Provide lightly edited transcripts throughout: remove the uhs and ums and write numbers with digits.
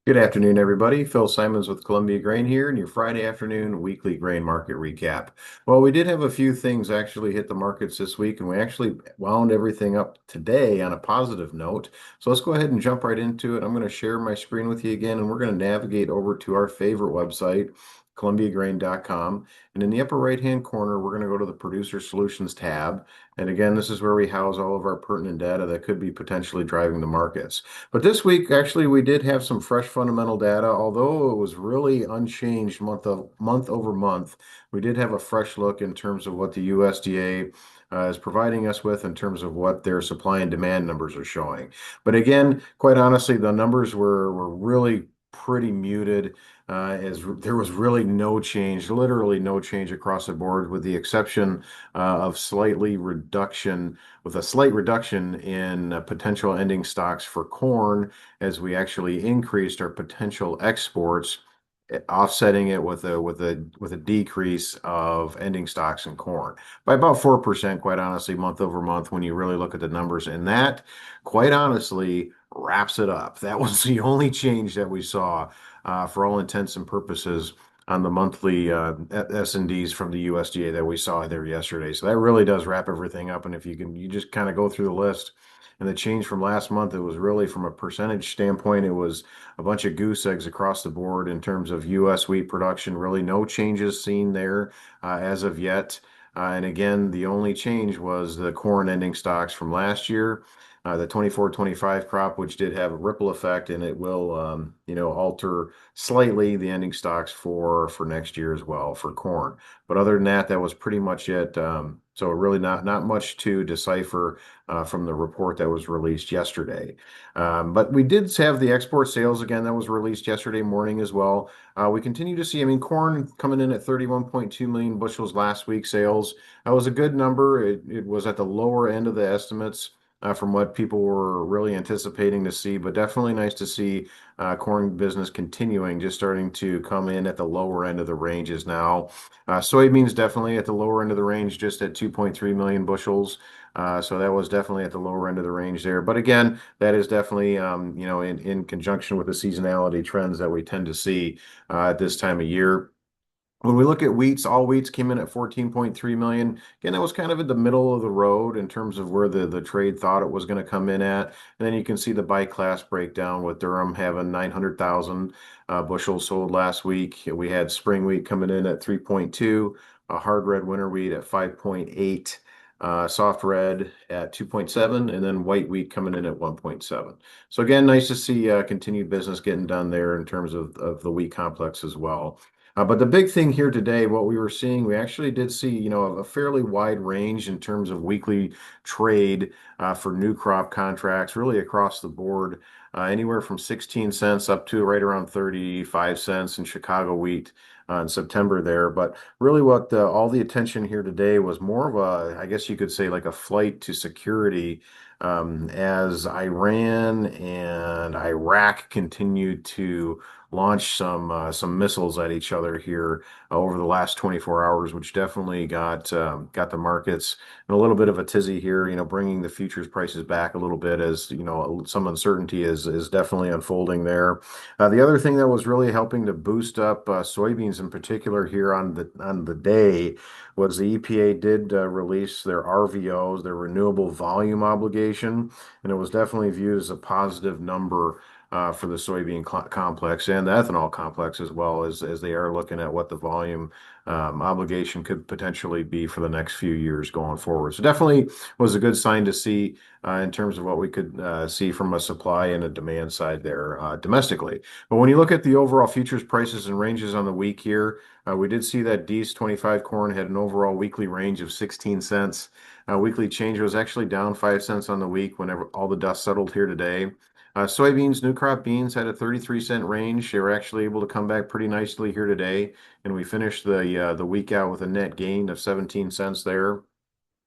Good afternoon, everybody. Phil Simons with Columbia Grain here, and your Friday afternoon weekly grain market recap. Well, we did have a few things actually hit the markets this week, and we actually wound everything up today on a positive note. So let's go ahead and jump right into it. I'm going to share my screen with you again, and we're going to navigate over to our favorite website, columbiagrain.com. And in the upper right-hand corner, we're going to go to the Producer Solutions tab. And again, this is where we house all of our pertinent data that could be potentially driving the markets. But this week, actually, we did have some fresh fundamental data, although it was really unchanged month over month. We did have a fresh look in terms of what the USDA is providing us with in terms of what their supply and demand numbers are showing. But again, quite honestly, the numbers were really pretty muted. As there was really no change, literally no change across the board, with the exception of a slight reduction in potential ending stocks for corn as we actually increased our potential exports, offsetting it with a decrease of ending stocks in corn by about 4%, quite honestly, month over month, when you really look at the numbers. And that, quite honestly, wraps it up. That was the only change that we saw for all intents and purposes on the monthly S&Ds from the USDA that we saw there yesterday. So that really does wrap everything up. And if you just kind of go through the list, and the change from last month, it was really, from a percentage standpoint, it was a bunch of goose eggs across the board in terms of U.S. wheat production. Really no changes seen there as of yet. And again, the only change was the corn ending stocks from last year. The 24-25 crop, which did have a ripple effect, and it will, alter slightly the ending stocks for next year as well for corn. But other than that, that was pretty much it. So really not much to decipher from the report that was released yesterday. But we did have the export sales again that was released yesterday morning as well. We continue to see, I mean, corn coming in at 31.2 million bushels last week sales. That was a good number. It was at the lower end of the estimates from what people were really anticipating to see, but definitely nice to see corn business continuing, just starting to come in at the lower end of the ranges now. Soybeans definitely at the lower end of the range, just at 2.3 million bushels. So that was definitely at the lower end of the range there. But again, that is definitely, in conjunction with the seasonality trends that we tend to see at this time of year. When we look at wheats, all wheats came in at 14.3 million. Again, that was kind of in the middle of the road in terms of where the trade thought it was going to come in at. And then you can see the by class breakdown with Durham having 900,000 bushels sold last week. We had spring wheat coming in at 3.2, hard red winter wheat at 5.8. Soft red at 2.7, and then white wheat coming in at 1.7. So again, nice to see continued business getting done there in terms of the wheat complex as well. But the big thing here today, what we were seeing, we actually did see, a fairly wide range in terms of weekly trade for new crop contracts, really across the board, anywhere from 16 cents up to right around 35 cents in Chicago wheat in September there. But really, what all the attention here today was more of a, I guess you could say, like a flight to security as Iran and Iraq continued to launch some missiles at each other here over the last 24 hours, which definitely got the markets in a little bit of a tizzy here. Bringing the futures prices back a little bit as some uncertainty is definitely unfolding there. The other thing that was really helping to boost up soybeans in particular here on the day was the EPA did release their RVOs, their renewable volume obligation, and it was definitely viewed as a positive number for the soybean complex and the ethanol complex as well, as they are looking at what the volume obligation could potentially be for the next few years going forward. So definitely was a good sign to see in terms of what we could see from a supply and a demand side there domestically. But when you look at the overall futures prices and ranges on the week here, we did see that D's 25 corn had an overall weekly range of 16 cents. Weekly change was actually down 5 cents on the week whenever all the dust settled here today. Soybeans, new crop beans had a 33-cent range. They were actually able to come back pretty nicely here today, and we finished the week out with a net gain of 17 cents there.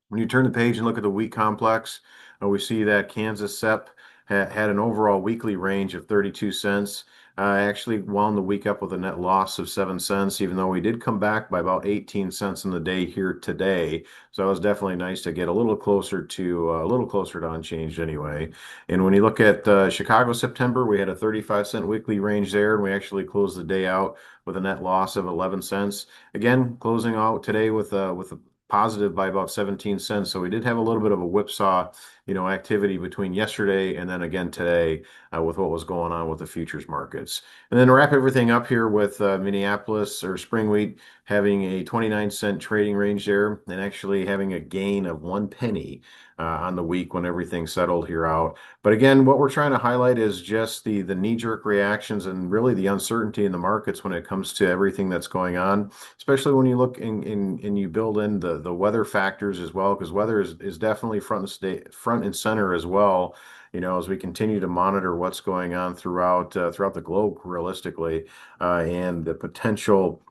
When you turn the page and look at the wheat complex, we see that Kansas CEP had an overall weekly range of 32 cents. I actually wound the week up with a net loss of 7 cents, even though we did come back by about 18 cents in the day here today. So it was definitely nice to get a little closer to unchanged anyway. And when you look at Chicago September, we had a 35-cent weekly range there, and we actually closed the day out with a net loss of 11 cents. Again, closing out today with a positive by about 17 cents. So we did have a little bit of a whipsaw, activity between yesterday and then again today with what was going on with the futures markets. And then to wrap everything up here with Minneapolis or spring wheat having a 29-cent trading range there and actually having a gain of 1 penny on the week when everything settled here out. But again, what we're trying to highlight is just the knee-jerk reactions and really the uncertainty in the markets when it comes to everything that's going on, especially when you look and you build in the weather factors as well, because weather is definitely front and center as well, as we continue to monitor what's going on throughout the globe realistically, and the potential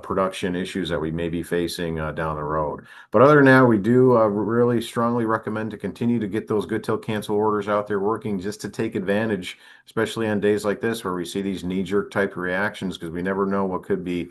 production issues that we may be facing down the road. But other than that, we do really strongly recommend to continue to get those good till cancel orders out there working just to take advantage, especially on days like this where we see these knee-jerk type reactions, because we never know what could be,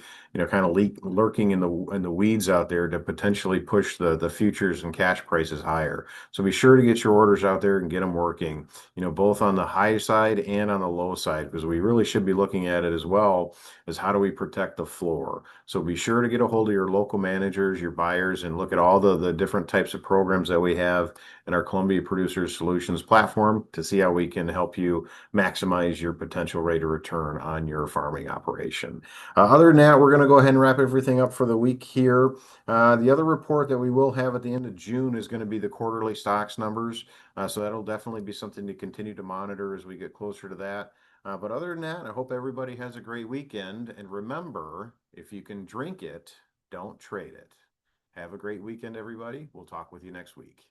kind of lurking in the weeds out there to potentially push the futures and cash prices higher. So be sure to get your orders out there and get them working, both on the high side and on the low side, because we really should be looking at it as well as how do we protect the floor. So be sure to get a hold of your local managers, your buyers, and look at all the different types of programs that we have in our Columbia Producers Solutions platform to see how we can help you maximize your potential rate of return on your farming operation. Other than that, we're going to go ahead and wrap everything up for the week here. The other report that we will have at the end of June is going to be the quarterly stocks numbers. So that'll definitely be something to continue to monitor as we get closer to that. But other than that, I hope everybody has a great weekend. And remember, if you can drink it, don't trade it. Have a great weekend, everybody. We'll talk with you next week.